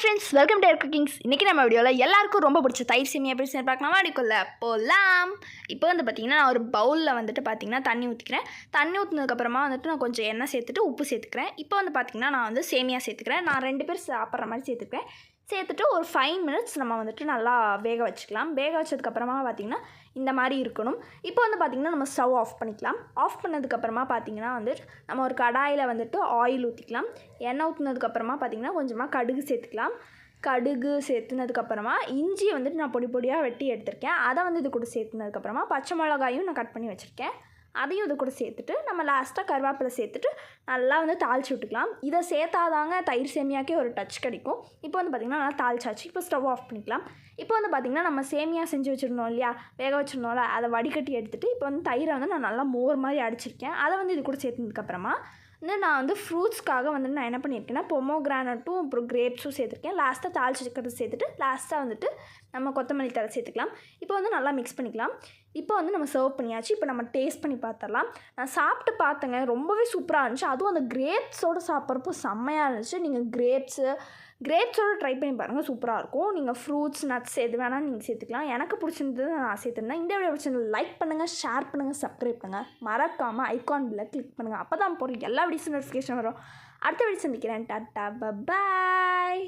Friends, welcome to cookings. இன்றைக்கி நம்ம வீடியோவில் எல்லாருக்கும் ரொம்ப பிடிச்ச தயிர் சேமியா எப்படி செய்ய பார்க்கலாமா? அடிக்குள்ள போகலாம். இப்போ வந்து பார்த்திங்கன்னா நான் ஒரு பவுலில் வந்துட்டு பார்த்திங்கன்னா தண்ணி ஊற்றிக்கிறேன். தண்ணி ஊற்றினதுக்கப்புறமா வந்துட்டு நான் கொஞ்சம் எண்ணெய் சேர்த்துட்டு உப்பு சேர்த்துக்கிறேன். இப்போ வந்து பார்த்திங்கன்னா நான் வந்து சேமியா சேர்த்துக்கிறேன். நான் 2 பேர் சாப்பிட்ற மாதிரி சேர்த்துக்கிறேன். சேர்த்துட்டு ஒரு 5 மினிட்ஸ் நம்ம வந்துட்டு நல்லா வேக வச்சுக்கலாம். வேக வச்சதுக்கப்புறமா பார்த்திங்கன்னா இந்த மாதிரி இருக்கணும். இப்போ வந்து பார்த்திங்கன்னா நம்ம ஸ்டவ் ஆஃப் பண்ணிக்கலாம். ஆஃப் பண்ணதுக்கப்புறமா பார்த்திங்கன்னா வந்துட்டு நம்ம ஒரு கடாயில் வந்துட்டு ஆயில் ஊற்றிக்கலாம். எண்ணெய் ஊற்றினதுக்கப்புறமா பார்த்திங்கன்னா கொஞ்சமாக கடுகு சேர்த்துக்கலாம். கடுகு சேர்த்துனதுக்கப்புறமா இஞ்சியை வந்துட்டு நான் பொடி பொடியாக வெட்டி எடுத்திருக்கேன். அதை வந்து இது கூட சேர்த்துனதுக்கப்புறமா பச்சை மிளகாயும் நான் கட் பண்ணி வச்சுருக்கேன். அதையும் இது கூட சேர்த்துட்டு நம்ம லாஸ்ட்டாக கருவேப்பிலை சேர்த்துட்டு நல்லா வந்து தாளித்து விட்டுக்கலாம். இதை சேர்த்தாதாங்க தயிர் சேமியாக்கே ஒரு டச் கிடைக்கும். இப்போ வந்து பார்த்திங்கன்னா நல்லா தாளிச்சாச்சு. இப்போ ஸ்டவ் ஆஃப் பண்ணிக்கலாம். இப்போ வந்து பார்த்திங்கன்னா நம்ம சேமியா செஞ்சு வச்சுருந்தோம் இல்லையா, வேக வச்சுருந்தோம்ல, அதை வடிகட்டி எடுத்துகிட்டு இப்போ வந்து தயிரை வந்து நான் நல்லா மோர் மாதிரி அடிச்சிருக்கேன். அதை வந்து இது கூட சேர்த்ததுக்கப்புறமா வந்து நான் வந்து ஃப்ரூட்ஸ்க்காக வந்து நான் என்ன பண்ணியிருக்கேன்னா பொமோகிரானட்டும் அப்புறம் கிரேப்ஸும் சேர்த்துருக்கேன். லாஸ்ட்டாக தாளிச்சு இருக்கிறது சேர்த்துட்டு லாஸ்ட்டாக வந்துட்டு நம்ம கொத்தமல்லி தழை சேர்த்துக்கலாம். இப்போ வந்து நல்லா மிக்ஸ் பண்ணிக்கலாம். இப்போ வந்து நம்ம சர்வ் பண்ணியாச்சு. இப்போ நம்ம டேஸ்ட் பண்ணி பார்த்துடலாம். நான் சாப்பிட்டு பார்த்தேங்க, ரொம்பவே சூப்பராக இருந்துச்சு. அதுவும் அந்த கிரேப்ஸோடு சாப்பிட்றப்போ செம்மையாக இருந்துச்சு. நீங்கள் கிரேப்ஸோடு ட்ரை பண்ணி பாருங்கள், சூப்பராக இருக்கும். நீங்கள் ஃப்ரூட்ஸ், நட்ஸ் எது வேணால் நீங்கள் சேர்த்துக்கலாம். எனக்கு பிடிச்சிருந்தது நான் சேர்த்துருந்தேன். இந்த வீடியோ பிடிச்சிருந்தது லைக் பண்ணுங்கள், ஷேர் பண்ணுங்கள், சப்ஸ்கிரைப் பண்ணுங்கள். மறக்காமல் ஐகான் பில்லை கிளிக் பண்ணுங்கள். அப்போ தான் போகிற எல்லா வீடியோஸும் நோட்டிஃபிகேஷன் வரும். அடுத்த வீடியோ சந்திக்கிறேன். டாட்டா, பாய்.